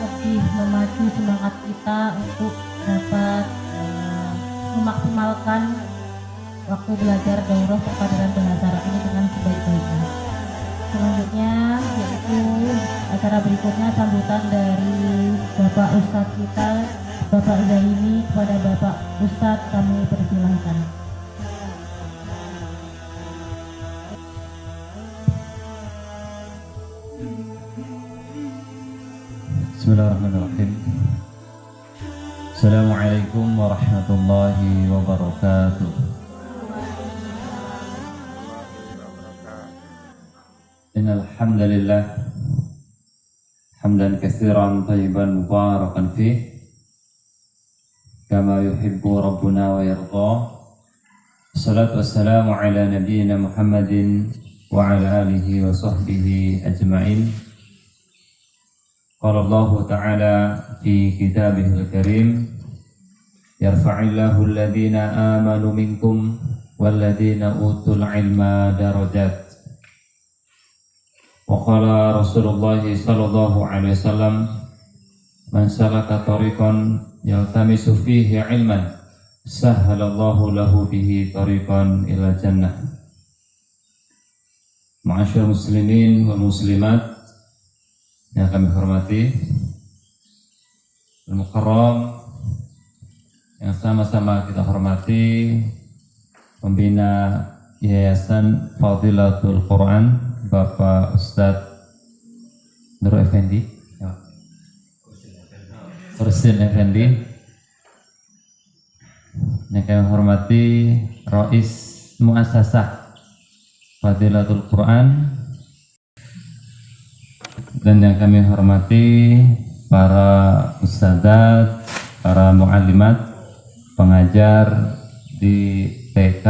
lebih memacu semangat kita untuk dapat memaksimalkan waktu belajar daurah perpadanan bahasa Arab ini dengan sebaik-baiknya. Selanjutnya yaitu acara berikutnya sambutan dari Bapak Ustadz kita, Bapak Zaini. Kepada Bapak Ustadz kami persilahkan. Bismillahirrahmanirrahim. Assalamualaikum warahmatullahi wabarakatuh. Innal hamdalillah hamdan katsiran thayyiban mubarakan fih kama yuhibbu rabbuna wa yarda. Wassalatu wassalamu ala nabiyyina Muhammadin wa ala alihi wa sahbihi ajma'in. Qala Allah Ta'ala fi kitabihil karim, yarfa'illahu alladhina amanu minkum walladhina utul ilma darajat. Wa qala Rasulullah sallallahu alaihi wasallam, man salaka tariqan yaltamisu fihi ilman sahhalallahu lahu bihi tariqan ila jannah. Ma'asyiral muslimin wal muslimat yang kami hormati, Al-Mukarram yang sama-sama kita hormati, pembina Yayasan Fadilatul Quran Bapak Ustadz Nur Effendi, Kursin Effendi, yang kami hormati Rais Muassasah Fadilatul Quran, dan yang kami hormati para ustadzat, para muallimat, pengajar di TK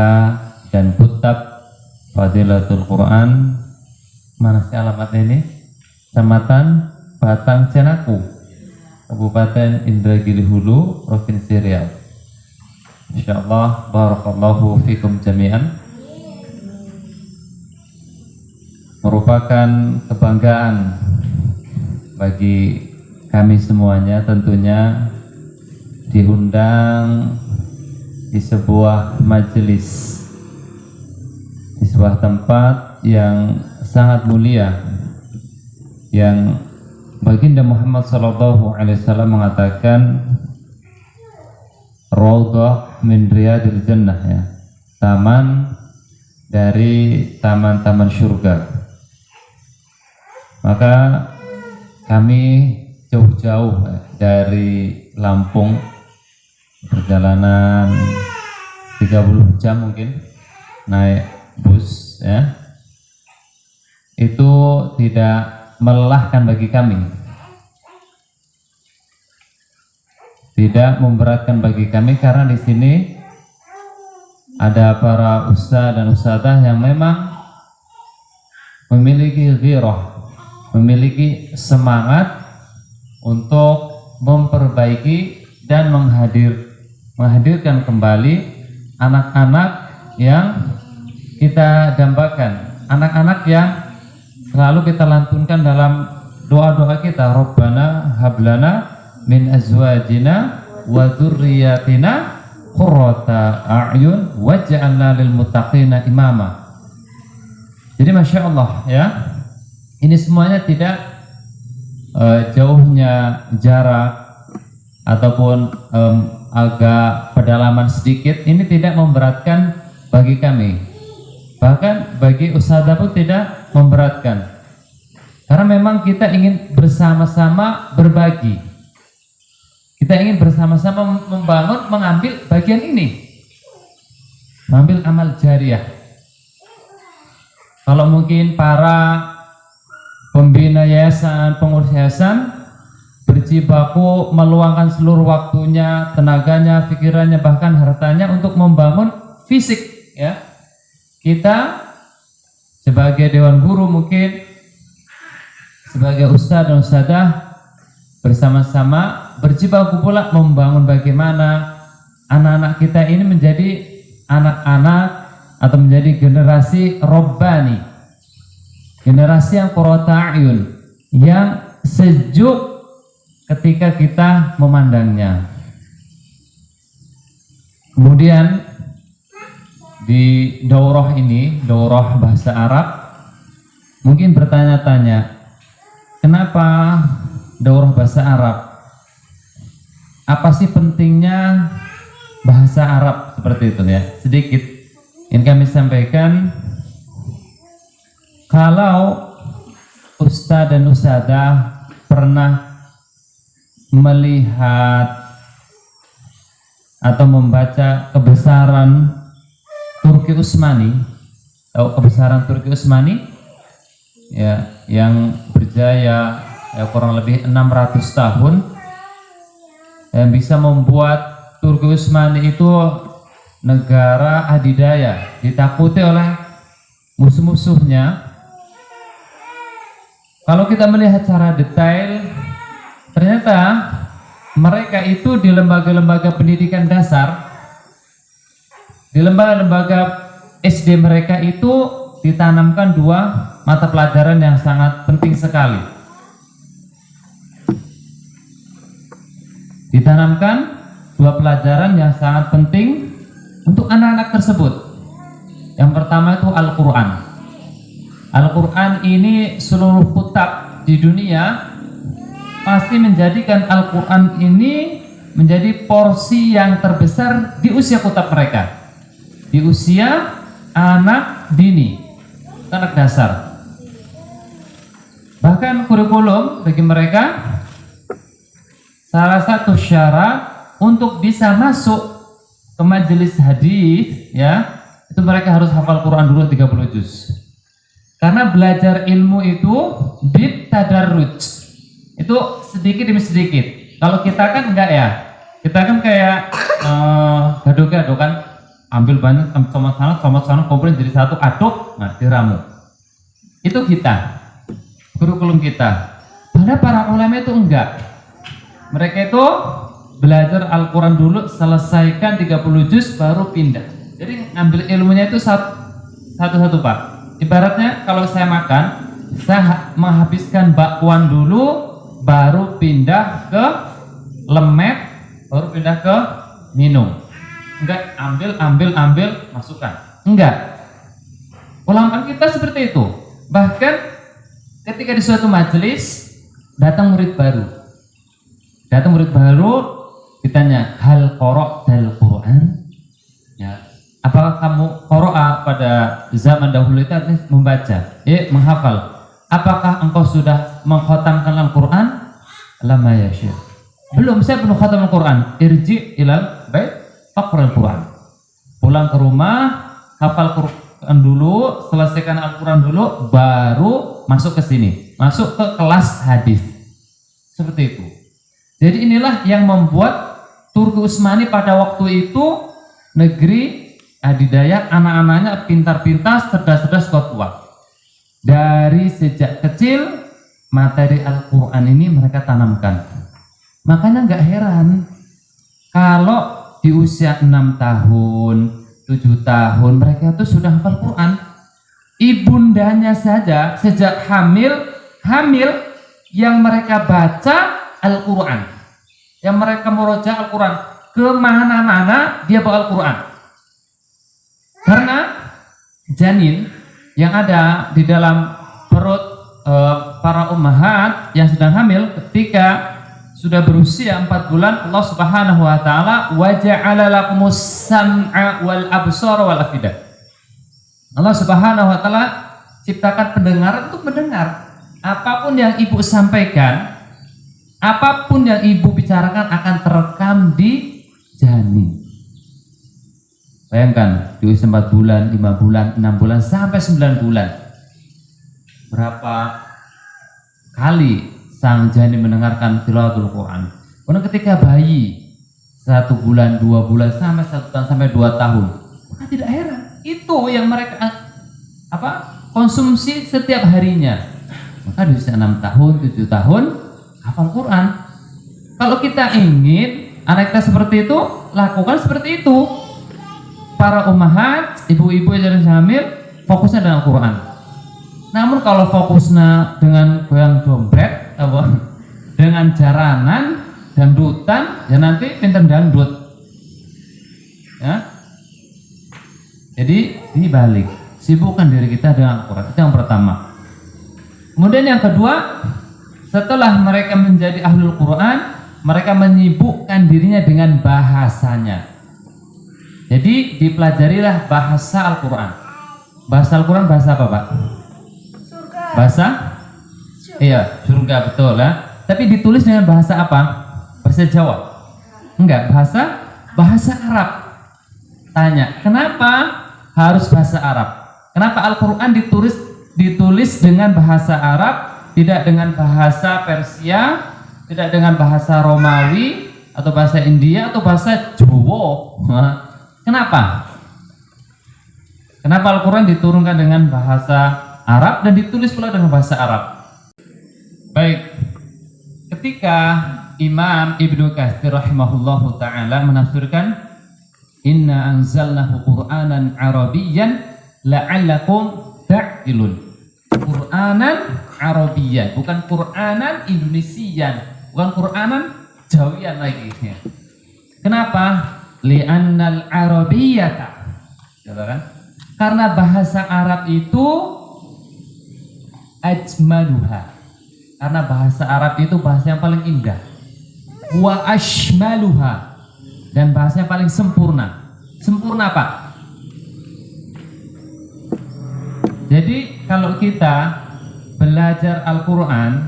dan Putab Fadilatul Quran. Mana sih alamatnya ini? Kecamatan Batang Cenaku, Kabupaten Indragiri Hulu, Provinsi Riau. Insyaallah, barakallahu fikum jami'an. Merupakan kebanggaan bagi kami semuanya tentunya diundang di sebuah majelis, di sebuah tempat yang sangat mulia, yang Baginda Muhammad SAW mengatakan Raudhah min riyadil jannah, ya, taman dari taman-taman surga. Maka kami jauh-jauh dari Lampung, perjalanan 30 jam mungkin naik bus, ya, itu tidak melelahkan bagi kami, tidak memberatkan bagi kami, karena di sini ada para ustadz dan ustadzah yang memang memiliki ghirah, memiliki semangat untuk memperbaiki dan menghadirkan kembali anak-anak yang kita dambakan, anak-anak yang selalu kita lantunkan dalam doa-doa kita, Rabbana hablana min azwajina wa dzurriyyatina qurrata a'yun waj'alna lil muttaqina imama. Jadi Masya Allah, ya, ini semuanya tidak jauhnya jarak ataupun agak pedalaman sedikit, ini tidak memberatkan bagi kami, bahkan bagi ustadzah pun tidak memberatkan, karena memang kita ingin bersama-sama berbagi, kita ingin bersama-sama membangun, mengambil bagian ini, mengambil amal jariah. Kalau mungkin para pembina yayasan, pengurus yayasan berjibaku meluangkan seluruh waktunya, tenaganya, pikirannya, bahkan hartanya untuk membangun fisik, ya, kita sebagai dewan guru, mungkin sebagai ustadz dan ustadzah, bersama-sama berjibaku pula membangun bagaimana anak-anak kita ini menjadi anak-anak atau menjadi generasi robbani, generasi yang qurrata a'yun, yang sejuk ketika kita memandangnya. Kemudian di daurah ini, daurah bahasa Arab, mungkin bertanya-tanya, kenapa daurah bahasa Arab? Apa sih pentingnya bahasa Arab seperti itu ya? Sedikit yang kami sampaikan, kalau ustadz dan ustadzah pernah melihat atau membaca kebesaran Turki Utsmani, tahu kebesaran Turki Utsmani ya, yang berjaya ya, kurang lebih 600 tahun, yang bisa membuat Turki Utsmani itu negara adidaya, ditakuti oleh musuh-musuhnya. Kalau kita melihat secara detail, ternyata mereka itu di lembaga-lembaga pendidikan dasar, di lembaga-lembaga SD mereka itu ditanamkan dua mata pelajaran yang sangat penting sekali. Ditanamkan dua pelajaran yang sangat penting untuk anak-anak tersebut. Yang pertama itu Al-Quran. Al-Quran ini seluruh kitab di dunia pasti menjadikan Al-Quran ini menjadi porsi yang terbesar di usia kitab mereka, di usia anak dini, anak dasar. Bahkan kurikulum bagi mereka, salah satu syarat untuk bisa masuk ke majelis hadis ya, itu mereka harus hafal Quran dulu 30 juz. Karena belajar ilmu itu bitadarruj, itu sedikit demi sedikit. Kalau kita kan enggak ya, kita kan kayak gado-gado kan, ambil banyak sama sana kumpulin jadi satu, aduk, nah diramu. Itu kita, kurikulum kita. Padahal para ulama itu enggak. Mereka itu belajar Al-Quran dulu, selesaikan 30 juz baru pindah. Jadi ngambil ilmunya itu satu-satu Pak. Ibaratnya kalau saya makan, saya menghabiskan bakwan dulu, baru pindah ke lemet, baru pindah ke minum. Enggak ambil masukkan. Enggak. Ulama kita seperti itu. Bahkan ketika di suatu majelis datang murid baru. Ditanya, hal qara'tal Quran? Ya. Apakah kamu qara'a pada zaman dahulu itu artinya membaca, menghafal? Apakah engkau sudah mengkhatamkan Al-Quran? Lama ya Syekh. Belum, saya belum khatam Al-Quran. Irji ilal bait faqra Al-Quran. Pulang ke rumah, hafal Quran dulu, selesaikan Al-Quran dulu, baru masuk ke sini, masuk ke kelas hadis. Seperti itu. Jadi inilah yang membuat Turki Utsmani pada waktu itu negeri adidaya, anak-anaknya pintar-pintar, cerdas-cerdas, kuat-kuat. Dari sejak kecil materi Al-Quran ini mereka tanamkan. Makanya nggak heran kalau di usia 6 tahun, 7 tahun mereka itu sudah hafal Quran. Ibundanya saja sejak hamil yang mereka baca Al-Quran, yang mereka meroja Al-Quran, kemana-mana dia bawa Al-Quran. Karena janin yang ada di dalam perut para ummahat yang sedang hamil, ketika sudah berusia 4 bulan, Allah Subhanahu wa taala waja'ala lakumus sam'a wal absara wal afidah. Allah Subhanahu wa taala ciptakan pendengaran untuk mendengar. Apapun yang ibu sampaikan, apapun yang ibu bicarakan akan terekam di janin. Bayangkan di usia 4 bulan, 5 bulan, 6 bulan, sampai 9 bulan. Berapa kali sang janin mendengarkan tilawatul Quran. Kemudian ketika bayi 1 bulan, 2 bulan, sampai 1 tahun, sampai 2 tahun, maka tidak heran. Itu yang mereka konsumsi setiap harinya. Maka di usia 6 tahun, 7 tahun, hafal Quran. Kalau kita ingin anak kita seperti itu, lakukan seperti itu. Para ummahat, ibu-ibu yang hamil, fokusnya dengan Quran. Namun kalau fokusnya dengan goyang dompet, dengan jaranan, dangdutan, ya nanti pinter dangdut. Ya. Jadi dibalik, sibukkan diri kita dengan Al-Quran. Itu yang pertama. Kemudian yang kedua, setelah mereka menjadi ahlul Quran, mereka menyibukkan dirinya dengan bahasanya. Jadi dipelajarilah bahasa Al-Quran. Bahasa Al-Quran bahasa apa, Pak? Surga. Bahasa? Iya, surga, betul lah. Tapi ditulis dengan bahasa apa? Bahasa Jawa? Enggak, bahasa Arab. Tanya, kenapa harus bahasa Arab? Kenapa Al-Quran ditulis dengan bahasa Arab, tidak dengan bahasa Persia, tidak dengan bahasa Romawi, atau bahasa India, atau bahasa Jawa? Kenapa? Kenapa Al-Quran diturunkan dengan bahasa Arab dan ditulis pula dengan bahasa Arab? Baik, ketika Imam Ibnu Katsir rahimahullahu ta'ala menafsirkan Inna anzalnahu Qur'anan Arabiyyan la'allakum ta'qilun. Qur'anan Arabiyyan, bukan Qur'anan Indonesian, bukan Qur'anan Jawian lagi. Kenapa? Li'annal Arabiyyata, kan? Karena bahasa Arab itu ajmaluha. Karena bahasa Arab itu bahasa yang paling indah. Wa ashmaluha, dan bahasa yang paling sempurna. Sempurna, Pak. Jadi kalau kita belajar Al-Quran,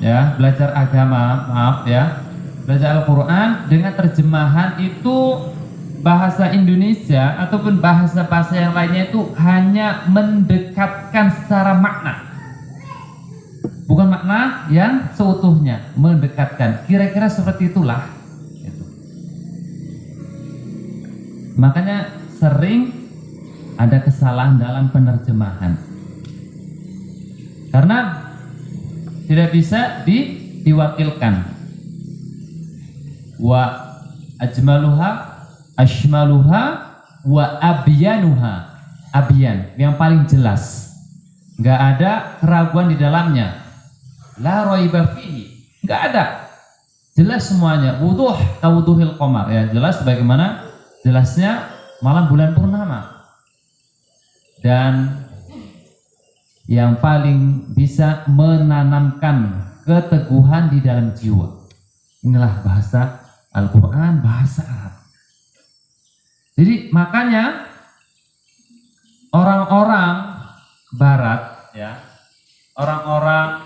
ya, belajar agama, maaf ya, belajar Al-Quran dengan terjemahan itu bahasa Indonesia ataupun bahasa-bahasa yang lainnya itu hanya mendekatkan secara makna, bukan makna yang seutuhnya, mendekatkan. Kira-kira seperti itulah. Makanya sering ada kesalahan dalam penerjemahan karena tidak bisa diwakilkan. Wa ajmaluha, ashmaluha, wa abyanuha. Abyan, yang paling jelas, nggak ada keraguan di dalamnya. La raiba fihi, nggak ada, jelas semuanya. Wuduh kawuduhil qamar, ya, jelas bagaimana jelasnya malam bulan purnama. Dan yang paling bisa menanamkan keteguhan di dalam jiwa, inilah bahasa Al-Quran, bahasa Arab. Jadi makanya orang-orang Barat, ya, orang-orang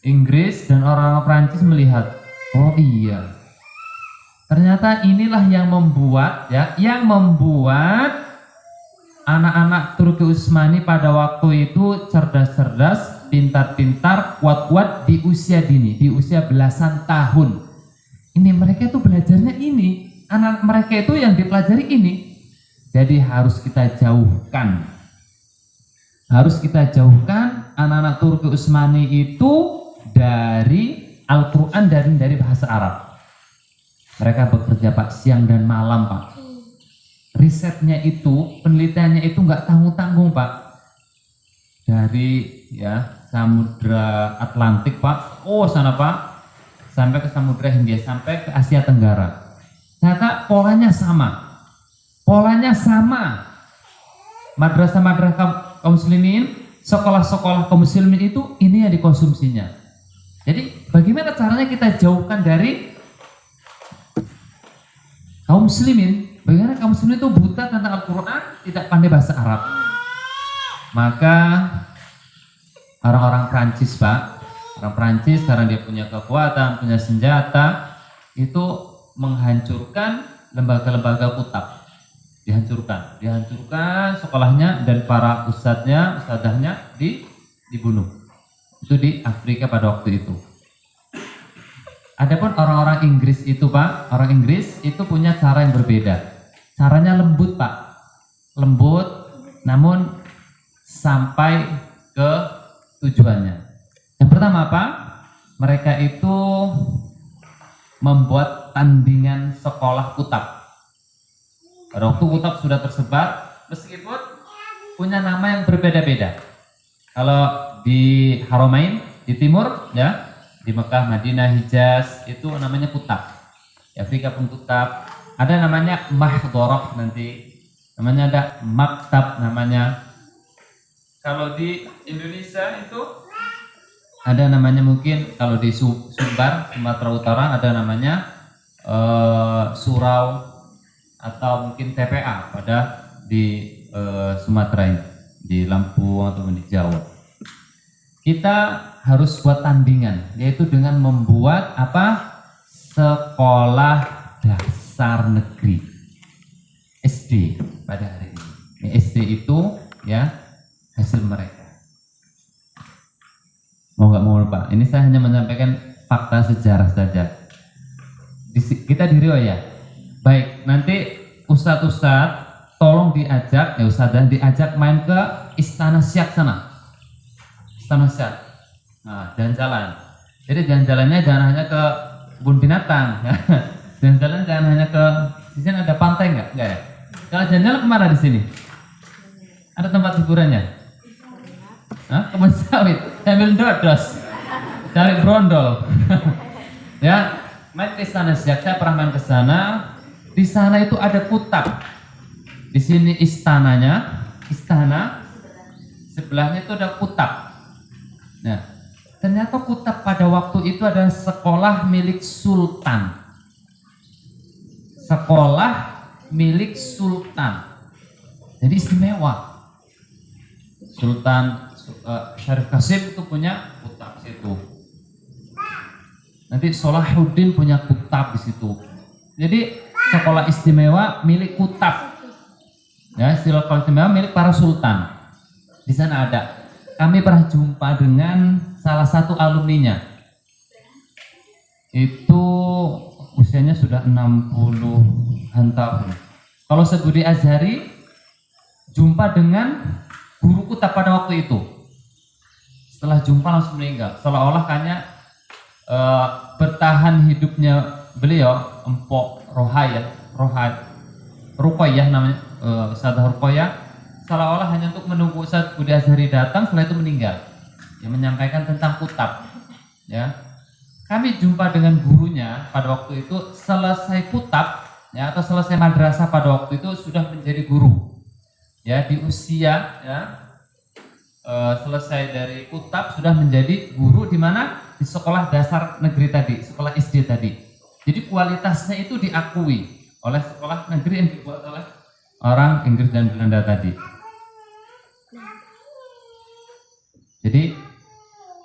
Inggris dan orang Prancis melihat, oh iya, ternyata inilah yang membuat, ya, yang membuat anak-anak Turki Utsmani pada waktu itu cerdas-cerdas, pintar-pintar, kuat-kuat di usia dini, di usia belasan tahun. Ini mereka itu belajarnya ini, anak mereka itu yang dipelajari ini. Jadi harus kita jauhkan. Harus kita jauhkan anak-anak Turki Utsmani itu dari Al-Quran, dari bahasa Arab. Mereka bekerja, Pak, siang dan malam, Pak. Risetnya itu, penelitiannya itu nggak tanggung-tanggung, Pak. Dari, ya, Samudra Atlantik, Pak, oh sana, Pak, sampai ke Samudra Hindia, sampai ke Asia Tenggara. Ternyata polanya sama. Polanya sama. Madrasah-madrasah kaum muslimin, sekolah-sekolah kaum muslimin itu ini yang dikonsumsinya. Jadi bagaimana caranya kita jauhkan dari kaum muslimin? Bagaimana kaum muslimin itu buta tentang Al-Quran, tidak pandai bahasa Arab? Maka orang-orang Prancis, Pak, orang Prancis karena dia punya kekuatan, punya senjata, itu menghancurkan lembaga-lembaga kutab. Dihancurkan sekolahnya, dan para ustadzahnya dibunuh. Itu di Afrika pada waktu itu. Adapun orang-orang Inggris itu, Pak, orang Inggris itu punya cara yang berbeda. Caranya lembut, Pak, lembut, namun sampai ke tujuannya. Yang pertama apa? Mereka itu membuat tandingan sekolah kutab. Pada waktu kutab sudah tersebar, meskipun punya nama yang berbeda-beda. Kalau di Haramain di timur ya, di Mekah, Madinah, Hijaz itu namanya kutab. Di Afrika pun kutab. Ada namanya mahdharah nanti. Namanya ada maktab namanya. Kalau di Indonesia itu ada namanya mungkin kalau di Sumbar, Sumatera Utara ada namanya surau atau mungkin TPA pada di Sumatera ini, di Lampung atau di Jawa. Kita harus buat tandingan, yaitu dengan membuat apa? Sekolah dasar negeri SD pada hari ini. SD itu ya hasil mereka. Mau nggak mau Pak, ini saya hanya menyampaikan fakta sejarah saja. Kita di Riau ya. Baik, nanti ustadz tolong diajak, ya ustadzah diajak main ke Istana Siak sana. Istana Siak. Nah, jalan-jalan. Jadi jalan-jalannya jangan hanya ke kebun binatang. Jalan-jalan jangan hanya ke, di sini ada pantai nggak? Nggak ya? Kalau jalan-jalan kemana di sini? Ada tempat hiburannya? Kebun sawit, sambil dodos, cari brondol. Ya, main ke Istana Siak. Saya pernah main ke sana. Di sana itu ada kutab. Di sini istana, sebelahnya itu ada kutab. Nah, ternyata kutab pada waktu itu adalah sekolah milik sultan. Sekolah milik sultan. Jadi istimewa. Sultan Syarif Qasim itu punya kutab situ. Nanti Salahuddin punya kutab di situ. Jadi sekolah istimewa milik kutab. Ya, sekolah istimewa milik para sultan. Di sana ada. Kami pernah jumpa dengan salah satu alumninya. Itu usianya sudah 60-an tahun. Kalau Sebudi Azhari jumpa dengan guru kutab pada waktu itu. Setelah jumpa langsung meninggal. Seolah-olah kayaknya bertahan hidupnya beliau Empok Ruqayyah namanya, Ustadzah Ruqayyah, seolah-olah hanya untuk menunggu Ustadz Budi Azhari datang, setelah itu meninggal. Yang menyampaikan tentang kutab. Ya, kami jumpa dengan gurunya pada waktu itu selesai kutab, ya, atau selesai madrasah pada waktu itu sudah menjadi guru. Ya, di usia ya selesai dari kutab sudah menjadi guru di mana? Di sekolah dasar negeri tadi, sekolah SD tadi. Jadi kualitasnya itu diakui oleh sekolah negeri yang dibuat oleh orang Inggris dan Belanda tadi. Jadi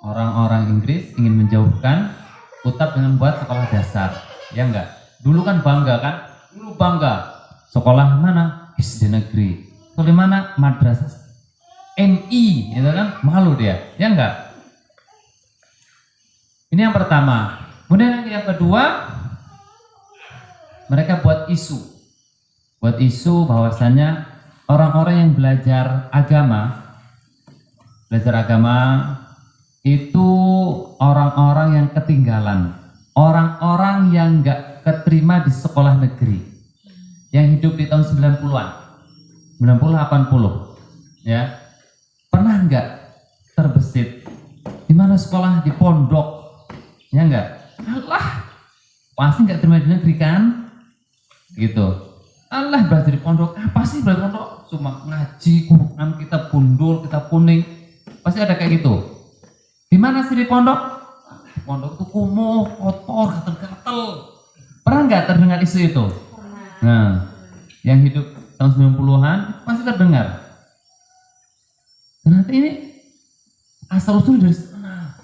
orang-orang Inggris ingin menjauhkan kutab dengan buat sekolah dasar, ya enggak? Dulu kan bangga kan? Dulu bangga. Sekolah mana? SD negeri. Sekolah mana? Madrasah MI, itu kan malu dia, ya enggak? Ini yang pertama. Kemudian yang kedua, mereka buat isu bahwasanya orang-orang yang belajar agama itu orang-orang yang ketinggalan, orang-orang yang nggak keterima di sekolah negeri, yang hidup di tahun 90-an, 90-80, ya. Pernah nggak terbesit di mana sekolah di pondok, ya nggak? Allah, pasti nggak terima di negeri kan? Gitu. Allah, belajar di pondok, apa sih belajar di pondok? Cuma ngaji Quran, kita gundul, kita kuning, pasti ada kayak gitu. Di mana sih di pondok? Pondok itu kumuh, kotor, gatel-gatel. Pernah nggak terdengar isu itu? Nah, yang hidup tahun 90-an pasti terdengar. Ternyata ini asal usul dari sana,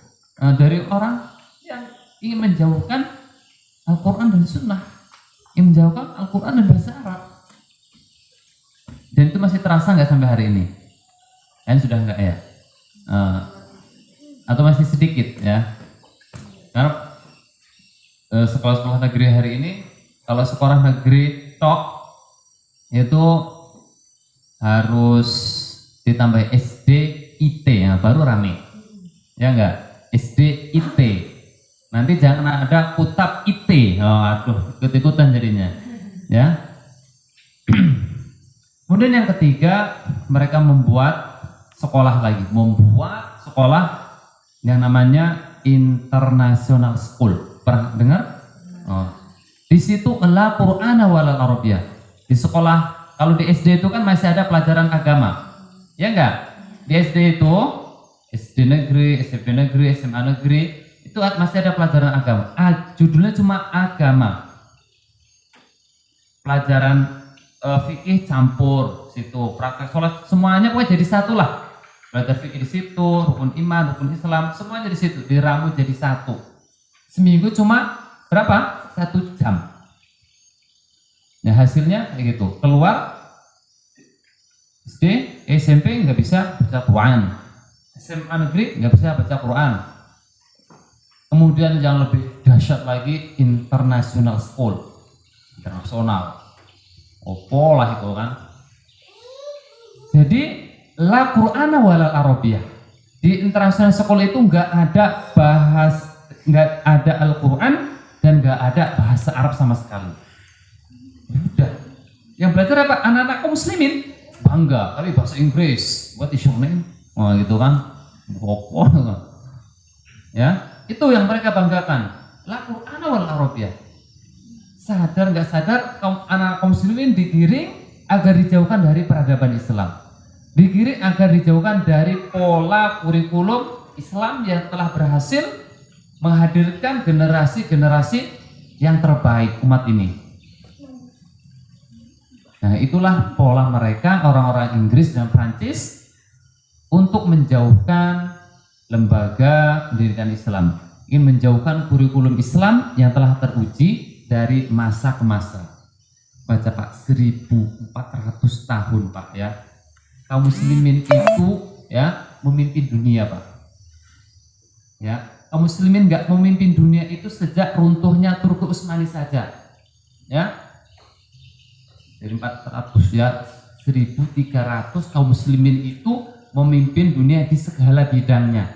dari orang yang ingin menjauhkan Al-Quran dan Sunnah, yang menjauhkan Al-Quran dan bahasa Arab. Dan itu masih terasa nggak sampai hari ini? Kan sudah nggak ya? Atau masih sedikit ya? Karena sekolah-sekolah negeri hari ini, kalau sekolah negeri tok itu harus ditambah SD IT ya, baru rame, ya enggak? SD IT. Nanti jangan ada kutab IT. Oh, aduh, ikut-ikutan jadinya, ya. Kemudian yang ketiga, mereka membuat sekolah lagi, membuat sekolah yang namanya International School. Pernah dengar? Oh. Di situ la Qur'ana wala Arabiyah. Di sekolah, kalau di SD itu kan masih ada pelajaran agama. Ya enggak? Di SD itu, SD negeri, SMP negeri, SMA negeri, itu masih ada pelajaran agama. Judulnya cuma agama. Pelajaran fikih campur situ, praktek sholat semuanya pokoknya jadi satu lah. Belajar fikih di situ, rukun iman, rukun Islam, semuanya di situ, diramu jadi satu. Seminggu cuma berapa? 1 jam. Nah hasilnya kayak gitu. Keluar SD, SMP nggak bisa baca Quran, SMA negeri nggak bisa baca Quran. Kemudian yang lebih dahsyat lagi International School, internasional. Opo lah itu kan. Jadi la Qur'ana walal Arabiyah. Di International School itu nggak ada Al-Quran dan nggak ada bahasa Arab sama sekali. Ya udah. Yang belajar apa? Anak-anak kaum muslimin bangga, tapi bahasa Inggris. What is your name? Oh gitu kan. Opo. Ya, itu yang mereka banggakan. La Qur'ana wal Arabiyah. Sadar nggak sadar anak kaum muslimin digiring agar dijauhkan dari peradaban Islam, digiring agar dijauhkan dari pola kurikulum Islam yang telah berhasil menghadirkan generasi-generasi yang terbaik umat ini. Nah itulah pola mereka orang-orang Inggris dan Prancis untuk menjauhkan lembaga pendidikan Islam, ingin menjauhkan kurikulum Islam yang telah teruji dari masa ke masa. Baca Pak, 1400 tahun Pak ya. Kaum muslimin itu ya memimpin dunia Pak. Ya, kaum muslimin nggak memimpin dunia itu sejak runtuhnya Turki Utsmani saja. Ya. Dari 400 ya 1300 kaum muslimin itu memimpin dunia di segala bidangnya.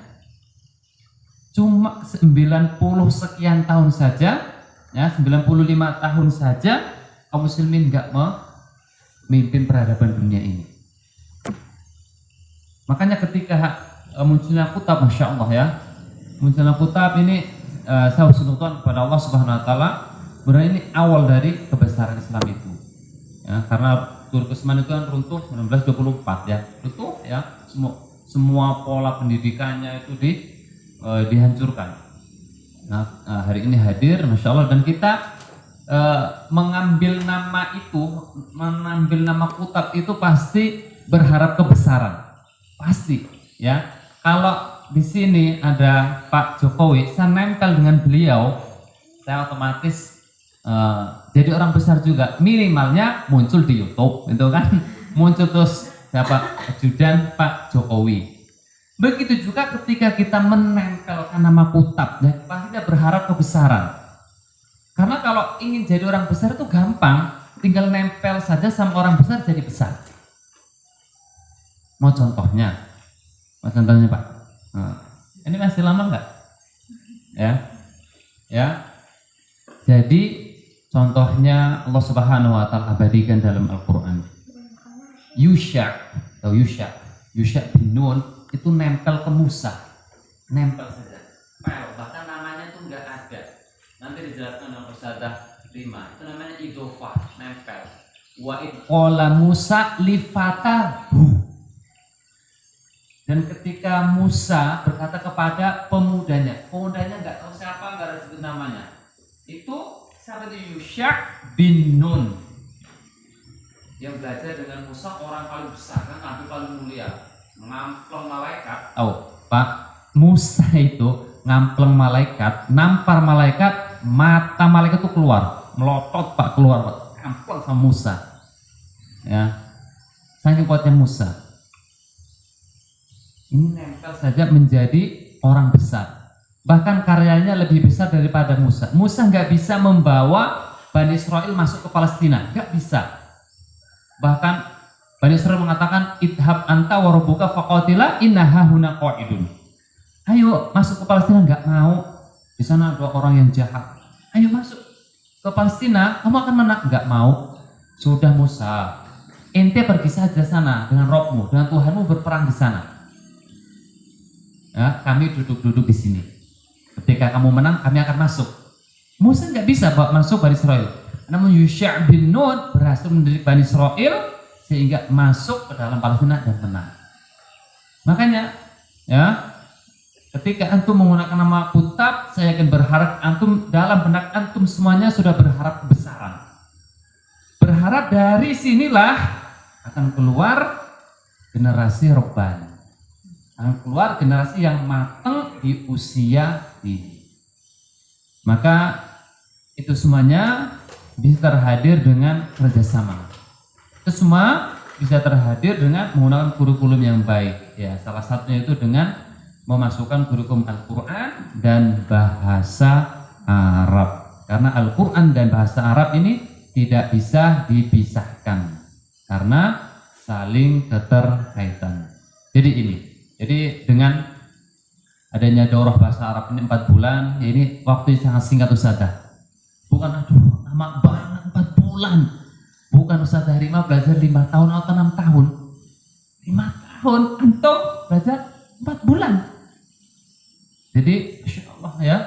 Cuma 90 sekian tahun saja, ya 95 tahun saja kaum muslimin nggak memimpin peradaban dunia ini. Makanya ketika munculnya Kutab, masya Allah ya, munculnya Kutab ini saya husnudzon kepada Allah Subhanahu Wa Taala. Sebenarnya ini awal dari kebesaran Islam itu. Ya, karena Turki Utsmani itu kan runtuh 1924 ya, runtuh ya, semua pola pendidikannya itu dihancurkan. Nah, hari ini hadir, masya Allah, dan kita mengambil nama itu, mengambil nama Kutab itu pasti berharap kebesaran, pasti, ya. Kalau di sini ada Pak Jokowi, saya nempel dengan beliau, saya otomatis jadi orang besar juga. Minimalnya muncul di YouTube, itu kan, muncul terus siapa ajudan Pak Jokowi. Begitu juga ketika kita menempelkan nama Kutab, ya, pasti kita berharap kebesaran. Karena kalau ingin jadi orang besar itu gampang, tinggal nempel saja sama orang besar jadi besar. Mau contohnya Pak. Nah, ini masih lama nggak? Ya. Jadi contohnya Allah Subhanahu Wa Taala abadikan dalam Al-Quran. Yusha bin Nun itu nempel ke Musa, nempel saja. Bahkan namanya itu nggak ada. Nanti dijelaskan dalam Ustadzah 5. Itu namanya idofah, nempel. Wa qala Musa lifatahu. Dan ketika Musa berkata kepada pemudanya nggak tahu siapa, nggak ada sebut namanya. Itu siapa itu? Yusha bin Nun. Yang belajar dengan Musa orang paling besar, kan nabi paling mulia, ngampleng malaikat. Pak, Musa itu ngampleng malaikat, nampar malaikat, mata malaikat itu keluar, melotot Pak, keluar Pak, ngampleng sama Musa. Ya, saking kuatnya Musa. Ini nempel saja menjadi orang besar. Bahkan karyanya lebih besar daripada Musa. Musa nggak bisa membawa Bani Israel masuk ke Palestina, nggak bisa. Bahkan Bani Israel mengatakan idhab anta wa rabbuka faqatila inna hahuna qa'idun. Ayo masuk ke Palestina, nggak mau. Di sana ada orang yang jahat. Ayo masuk ke Palestina, kamu akan menang. Nggak mau. Sudah Musa, ente pergi saja sana dengan Robmu, dengan Tuhanmu berperang di sana. ya, kami duduk-duduk di sini. Ketika kamu menang, kami akan masuk. Musa nggak bisa masuk Bani Israel. Namun Yusha' bin Nun berhasil mendidik Bani Israel sehingga masuk ke dalam Palestina dan menang. Makanya, ya, ketika antum menggunakan nama Kutab, saya akan berharap antum dalam benak antum semuanya sudah berharap kebesaran. Berharap dari sinilah akan keluar generasi Rabbani. Akan keluar generasi yang matang di usia ini. Maka itu semuanya bisa terhadir dengan kerjasama. Itu semua bisa terhadir dengan menggunakan kurikulum yang baik. Ya, salah satunya itu dengan memasukkan kurikulum Al-Quran dan bahasa Arab. Karena Al-Quran dan bahasa Arab ini tidak bisa dipisahkan karena saling keterkaitan. Jadi dengan adanya daurah bahasa Arab ini 4 bulan, ya ini waktu yang sangat singkat Ustadzah. Bukan aduh lama banget 4 bulan. Bukan Ustadzah Rima belajar 5 tahun atau 6 tahun. 5 tahun antum belajar 4 bulan. Jadi Masya Allah ya,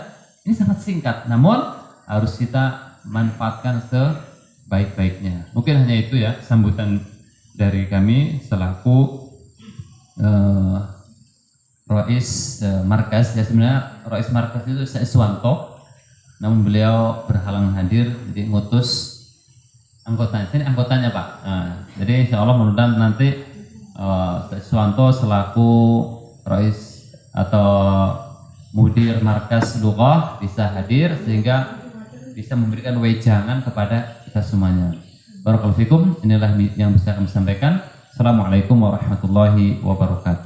ini sangat singkat. Namun harus kita manfaatkan sebaik-baiknya. Mungkin hanya itu ya sambutan dari kami selaku Rois Markas. Ya sebenarnya Rois Markas itu saya Suwanto, namun beliau berhalangan hadir, jadi ngutus anggotanya. Ini anggotanya Pak. Jadi insya Allah mudah-mudahan nanti Suwanto selaku Rois atau Mudir Markas Lughah bisa hadir sehingga bisa memberikan wejangan kepada kita semuanya. Barakallahu fikum. Inilah yang bisa kami sampaikan. Assalamualaikum warahmatullahi wabarakatuh.